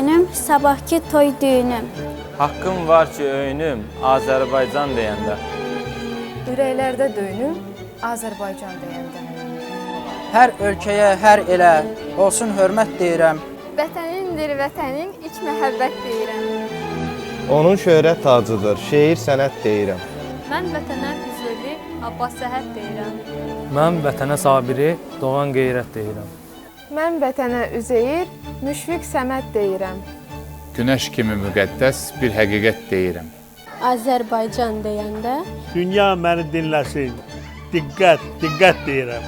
könüm, sabahki toy düğünüm. Haqqım var ki öyünüm, Azərbaycan deyəndə. Ürəklərdə döyünüm, Azərbaycan deyəndə. Hər ölkəyə, hər elə olsun hörmət deyirəm. Vətənindir vətənin, ilk məhəbbət deyirəm. Onun şöhrət tacıdır, şeir sənət deyirəm. Mən vətənə Füzuli, Abbas Səhət deyirəm. Mən vətənə Sabiri, Doğan Qeyrət deyirəm. Mən vətənə Üzeyir, Müşfiq Səməd deyirəm. Günəş kimi müqəddəs bir həqiqət deyirəm. Azərbaycan deyəndə Dünya məni dinləsin, diqqət, diqqət deyirəm.